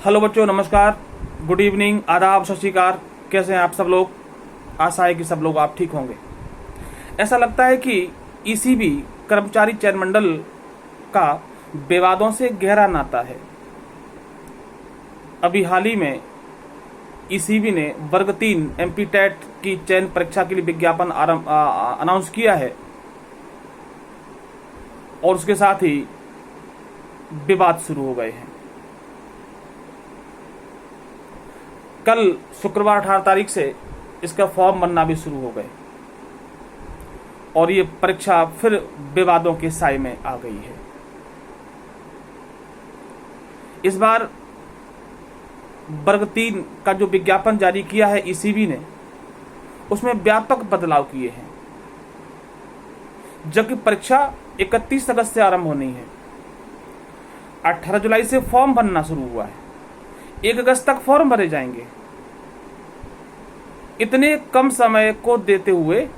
Hello बच्चों, नमस्कार, good evening, आदाब, सत श्री अकाल। कैसे हैं आप सब लोग? आशा है कि सब लोग आप ठीक होंगे। ऐसा लगता है कि ईसीबी कर्मचारी चयन मंडल का विवादों से गहरा नाता है। अभी हाल ही में ईसीबी ने वर्ग 3 एमपी टेट की चयन परीक्षा के लिए विज्ञापन अनाउंस किया है और उसके साथ ही विवाद शुरू हो गए हैं। कल शुक्रवार 18 तारीख से इसका फॉर्म बनना भी शुरू हो गए और ये परीक्षा फिर विवादों के साए में आ गई है। इस बार वर्ग 3 का जो विज्ञापन जारी किया है ईसीबी ने, उसमें व्यापक बदलाव किए हैं। जबकि परीक्षा 31 अगस्त से आरंभ होनी है, 18 जुलाई से फॉर्म भरना शुरू हुआ है, 1 अगस्त तक फॉर्म भरे जाएंगे। इतने कम समय को देते हुए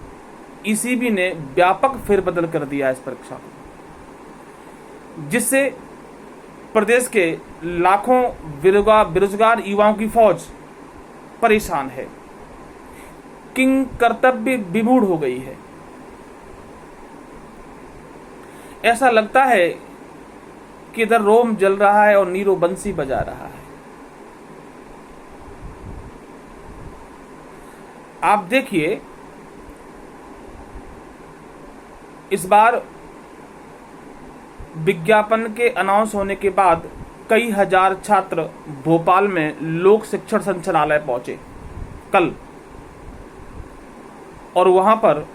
ईसीबी ने व्यापक फेरबदल कर दिया इस परीक्षा को, जिससे प्रदेश के लाखों बेरोजगार युवाओं की फौज परेशान है, किंग कर्तव्य विमूढ़ हो गई है। ऐसा लगता है कि इधर रोम जल रहा है और नीरो बंसी बजा रहा है। आप देखिए, इस बार विज्ञापन के अनाउंस होने के बाद कई हजार छात्र भोपाल में लोक शिक्षण संचालनालय पहुंचे कल, और वहां पर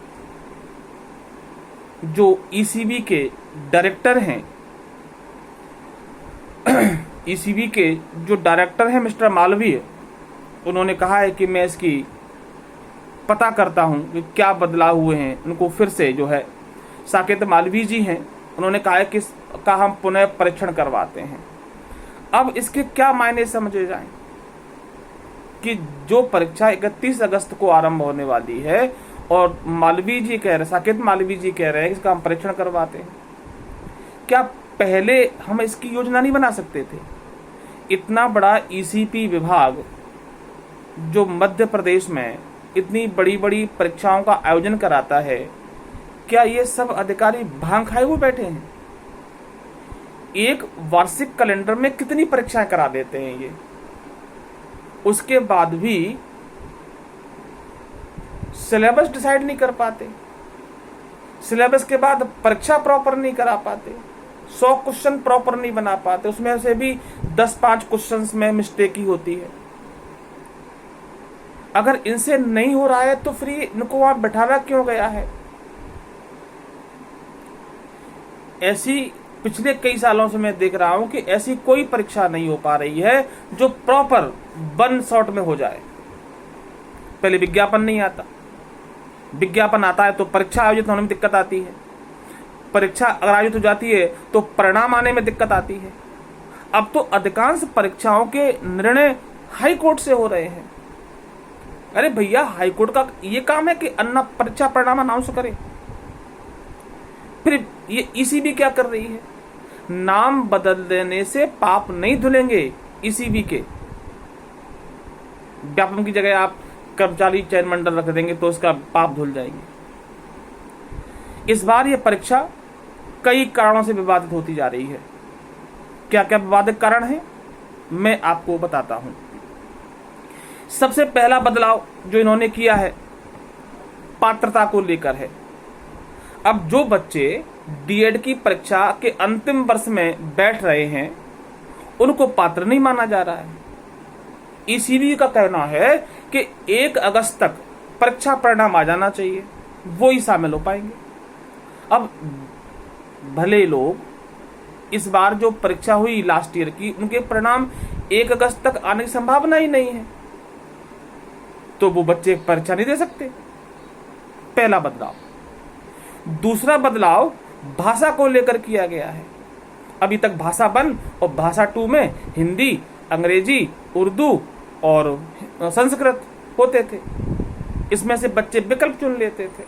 जो ईसीबी के डायरेक्टर हैं, ईसीबी के जो डायरेक्टर हैं मिस्टर मालवीय, उन्होंने कहा है कि मैं इसकी पता करता हूं कि क्या बदलाव हुए हैं। उनको फिर से जो है साकेत मालवीय जी हैं, उन्होंने कहा है कि इसका हम पुनः परीक्षण करवाते हैं। अब इसके क्या मायने समझे जाएं कि जो परीक्षा 31 अगस्त को आरंभ होने वाली है और मालवीय जी कह रहे, साकेत मालवीय जी कह रहे हैं इसका हम परीक्षण करवाते हैं। क्या पहले हम इसकी योजना नहीं बना सकते थे? इतना बड़ा ईसीपी विभाग जो मध्य प्रदेश में इतनी बड़ी बड़ी परीक्षाओं का आयोजन कराता है, क्या ये सब अधिकारी भांग खाए हुए बैठे हैं? एक वार्षिक कैलेंडर में कितनी परीक्षाएं करा देते हैं ये, उसके बाद भी सिलेबस डिसाइड नहीं कर पाते, सिलेबस के बाद परीक्षा प्रॉपर नहीं करा पाते, 100 क्वेश्चन प्रॉपर नहीं बना पाते, उसमें से भी 10-5 क्वेश्चंस में मिस्टेक ही होती है। अगर इनसे नहीं हो रहा है तो फिर इनको वहां बैठाना क्यों गया है? ऐसी पिछले कई सालों से मैं देख रहा हूं कि ऐसी कोई परीक्षा नहीं हो पा रही है जो प्रॉपर 1 शॉट में हो जाए। पहले विज्ञापन नहीं आता, विज्ञापन आता है तो परीक्षा आयोजित होने में दिक्कत आती है, परीक्षा अगर आयोजित हो जाती है तो परिणाम आने में दिक्कत आती है। अब तो अधिकांश परीक्षाओं के निर्णय हाई कोर्ट से हो रहे हैं। अरे भैया, हाई कोर्ट का ये काम है कि अन्ना परीक्षा परिणाम अनाउंस करे। फिर ये ईसीबी क्या कर रही है? नाम बदल देने से पाप नहीं धुलेंगे ईसीबी के। व्यापम की जगह आप कर्मचारी चयन मंडल रख देंगे तो उसका पाप धुल जाएंगे। इस बार ये परीक्षा कई कारणों से विवादित होती जा रही है। क्या क्या विवादित कारण है, मैं आपको बताता हूं। सबसे पहला बदलाव जो इन्होंने किया है, पात्रता को लेकर है। अब जो बच्चे डीएड की परीक्षा के अंतिम वर्ष में बैठ रहे हैं, उनको पात्र नहीं माना जा रहा है। ईसीबी का कहना है कि 1 अगस्त तक परीक्षा परिणाम आ जाना चाहिए, वो ही शामिल हो पाएंगे। अब भले लोग इस बार जो परीक्षा हुई लास्ट ईयर की, उनके परिणाम 1 अगस्त तक आने की संभावना ही नहीं है, तो वो बच्चे परीक्षा नहीं दे सकते। पहला बदलाव। दूसरा बदलाव भाषा को लेकर किया गया है। अभी तक भाषा 1 और भाषा 2 में हिंदी, अंग्रेजी, उर्दू और संस्कृत होते थे। इसमें से बच्चे विकल्प चुन लेते थे,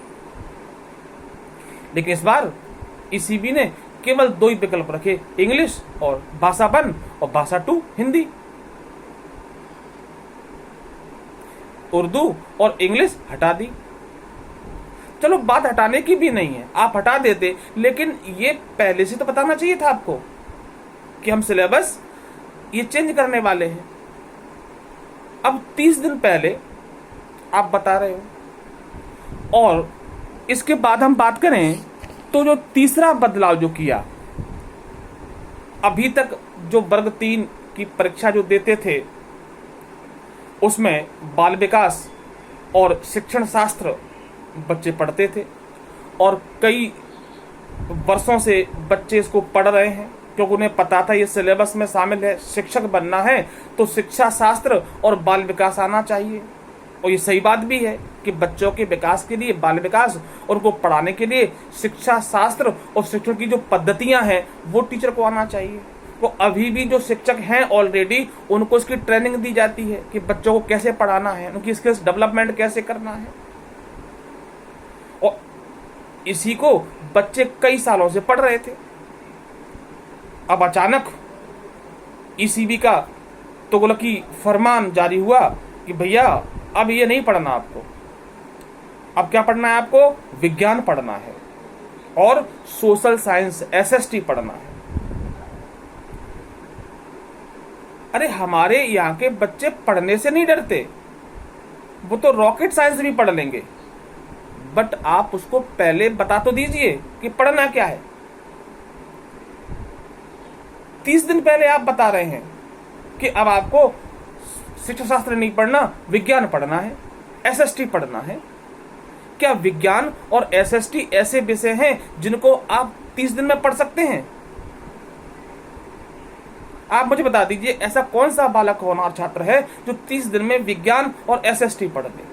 लेकिन इस बार ईसीबी ने केवल 2 ही विकल्प रखे, इंग्लिश और भाषा 1 और भाषा 2 हिंदी। उर्दू और इंग्लिश हटा दी। चलो बात हटाने की भी नहीं है, आप हटा देते, लेकिन ये पहले से तो बताना चाहिए था आपको कि हम सिलेबस ये चेंज करने वाले हैं। अब 30 दिन पहले आप बता रहे हो। और इसके बाद हम बात करें तो जो तीसरा बदलाव जो किया, अभी तक जो वर्ग 3 की परीक्षा जो देते थे उसमें बाल विकास और शिक्षण शास्त्र बच्चे पढ़ते थे, और कई वर्षों से बच्चे इसको पढ़ रहे हैं क्योंकि उन्हें पता था ये सिलेबस में शामिल है, शिक्षक बनना है तो शिक्षा शास्त्र और बाल विकास आना चाहिए। और ये सही बात भी है कि बच्चों के विकास के लिए बाल विकास और उनको पढ़ाने के लिए शिक्षा शास्त्र और शिक्षण की जो पद्धतियां हैं वो टीचर को आना चाहिए। तो अभी भी जो शिक्षक हैं ऑलरेडी उनको इसकी ट्रेनिंग दी जाती है कि बच्चों को कैसे पढ़ाना है, उनकी स्किल्स डेवलपमेंट कैसे करना है, और इसी को बच्चे कई सालों से पढ़ रहे थे। अब अचानक ईसीबी का तुगलकी फरमान जारी हुआ कि भैया अब ये नहीं पढ़ना आपको, अब क्या पढ़ना है आपको, विज्ञान पढ़ना है और सोशल साइंस एसएसटी पढ़ना है। अरे हमारे यहाँ के बच्चे पढ़ने से नहीं डरते, वो तो रॉकेट साइंस भी पढ़ लेंगे, बट आप उसको पहले बता तो दीजिए कि पढ़ना क्या है। 30 दिन पहले आप बता रहे हैं कि अब आपको शिक्षा शास्त्र नहीं पढ़ना, विज्ञान पढ़ना है, एसएसटी पढ़ना है। क्या विज्ञान और एसएसटी ऐसे विषय हैं जिनको आप 30 दिन में पढ़ सकते हैं? आप मुझे बता दीजिए ऐसा कौन सा बालक होनहार छात्र है जो 30 दिन में विज्ञान और एसएसटी पढ़ ले।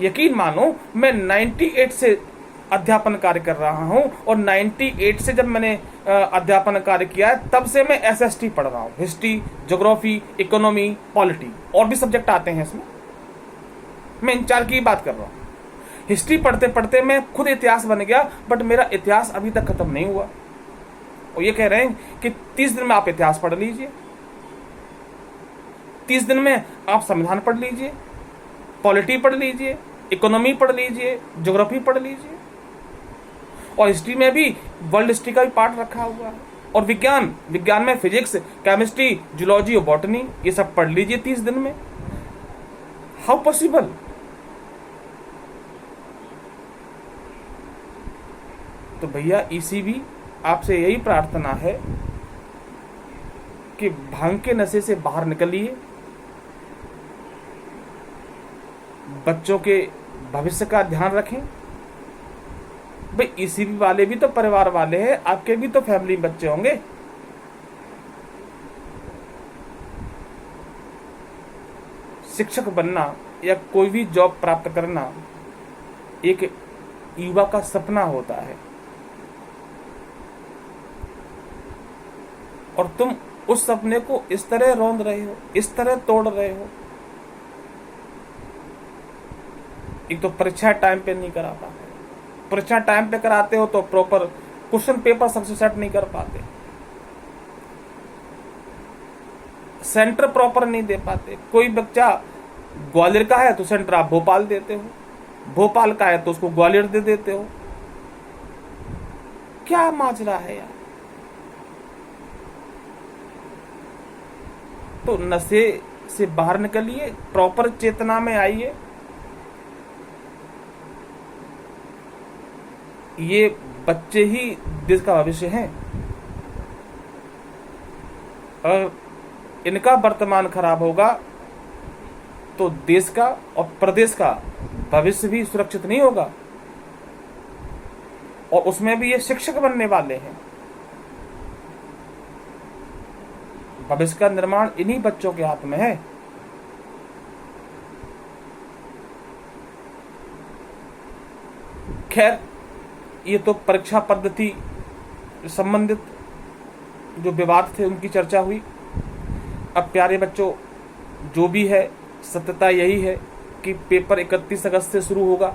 यकीन मानो मैं 98 से अध्यापन कार्य कर रहा हूं, और 98 से जब मैंने अध्यापन कार्य किया है तब से मैं एसएसटी पढ़ रहा हूं। हिस्ट्री, ज्योग्राफी, इकोनॉमी, पॉलिटी, और भी सब्जेक्ट आते हैं इसमें, मैं इन 4 की बात कर रहा हूं। हिस्ट्री पढ़ते पढ़ते मैं खुद इतिहास बन गया, बट मेरा इतिहास अभी तक खत्म नहीं हुआ। और ये कह रहे हैं कि 30 दिन में आप इतिहास पढ़ लीजिए, 30 दिन में आप संविधान पढ़ लीजिए, पॉलिटी पढ़ लीजिए, इकोनॉमी पढ़ लीजिए, ज्योग्राफी पढ़ लीजिए, और हिस्ट्री में भी वर्ल्ड हिस्ट्री का भी पार्ट रखा हुआ है, और विज्ञान में फिजिक्स, केमिस्ट्री, जूलॉजी और बॉटनी, ये सब पढ़ लीजिए 30 दिन में। How possible? तो भैया ईसीबी आपसे यही प्रार्थना है कि भांग के नशे से बाहर निकलिए, बच्चों के भविष्य का ध्यान रखें। भाई ईसीबी वाले भी तो परिवार वाले हैं, आपके भी तो फैमिली बच्चे होंगे। शिक्षक बनना या कोई भी जॉब प्राप्त करना एक युवा का सपना होता है, और तुम उस सपने को इस तरह रौंद रहे हो, इस तरह तोड़ रहे हो। एक तो परीक्षा टाइम पे नहीं करा पाते, परीक्षा टाइम पे कराते हो तो प्रॉपर क्वेश्चन पेपर सबसे सेट नहीं कर पाते, सेंटर प्रॉपर नहीं दे पाते। कोई बच्चा ग्वालियर का है तो सेंटर आप भोपाल देते हो, भोपाल का है तो उसको ग्वालियर दे देते हो। क्या माजरा है यार। तो नशे से बाहर निकलिए, प्रॉपर चेतना में आइए। ये बच्चे ही देश का भविष्य हैं, और इनका वर्तमान खराब होगा तो देश का और प्रदेश का भविष्य भी सुरक्षित नहीं होगा। और उसमें भी ये शिक्षक बनने वाले हैं। भविष्य का निर्माण इन्हीं बच्चों के हाथ में है। खैर, ये तो परीक्षा पद्धति संबंधित जो विवाद थे उनकी चर्चा हुई। अब प्यारे बच्चों, जो भी है सत्यता यही है कि पेपर 31 अगस्त से शुरू होगा।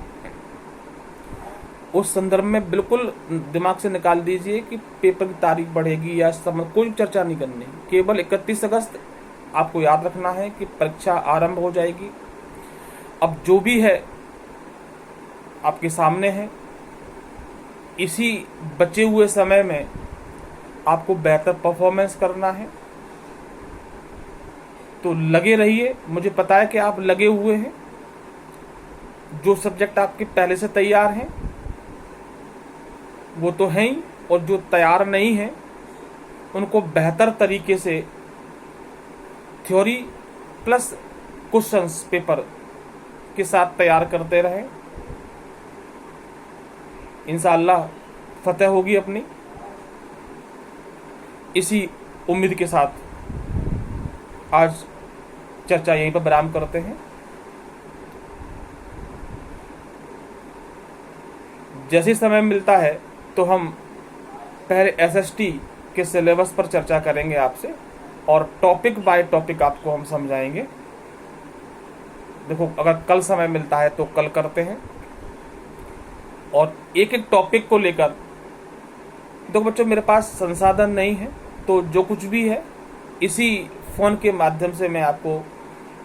उस संदर्भ में बिल्कुल दिमाग से निकाल दीजिए कि पेपर की तारीख बढ़ेगी या कोई चर्चा नहीं करनी, केवल 31 अगस्त आपको याद रखना है कि परीक्षा आरंभ हो जाएगी। अब जो भी है आपके सामने है, इसी बचे हुए समय में आपको बेहतर परफॉर्मेंस करना है। तो लगे रहिए, मुझे पता है कि आप लगे हुए हैं। जो सब्जेक्ट आपके पहले से तैयार हैं वो तो हैं ही, और जो तैयार नहीं हैं उनको बेहतर तरीके से थ्योरी प्लस क्वेश्चंस पेपर के साथ तैयार करते रहें। इंशाअल्लाह फतेह होगी अपनी। इसी उम्मीद के साथ आज चर्चा यहीं पर विराम करते हैं। जैसे समय मिलता है तो हम पहले एसएसटी के सिलेबस पर चर्चा करेंगे आपसे, और टॉपिक बाय टॉपिक आपको हम समझाएंगे। देखो, अगर कल समय मिलता है तो कल करते हैं, और एक एक टॉपिक को लेकर, देखो बच्चों मेरे पास संसाधन नहीं है, तो जो कुछ भी है इसी फ़ोन के माध्यम से मैं आपको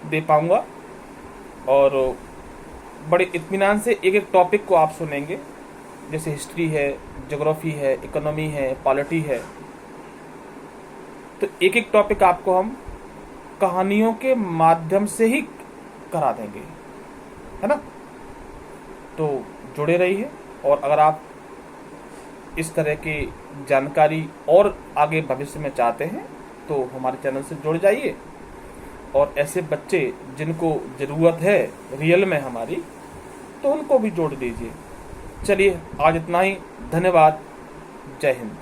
दे पाऊंगा, और बड़े इत्मीनान से एक एक टॉपिक को आप सुनेंगे। जैसे हिस्ट्री है, ज्योग्राफी है, इकोनॉमी है, पॉलिटी है, तो एक एक टॉपिक आपको हम कहानियों के माध्यम से ही करा देंगे, है ना। तो जुड़े रहिए, और अगर आप इस तरह की जानकारी और आगे भविष्य में चाहते हैं तो हमारे चैनल से जुड़ जाइए, और ऐसे बच्चे जिनको ज़रूरत है रियल में हमारी, तो उनको भी जोड़ दीजिए। चलिए आज इतना ही, धन्यवाद, जय हिंद।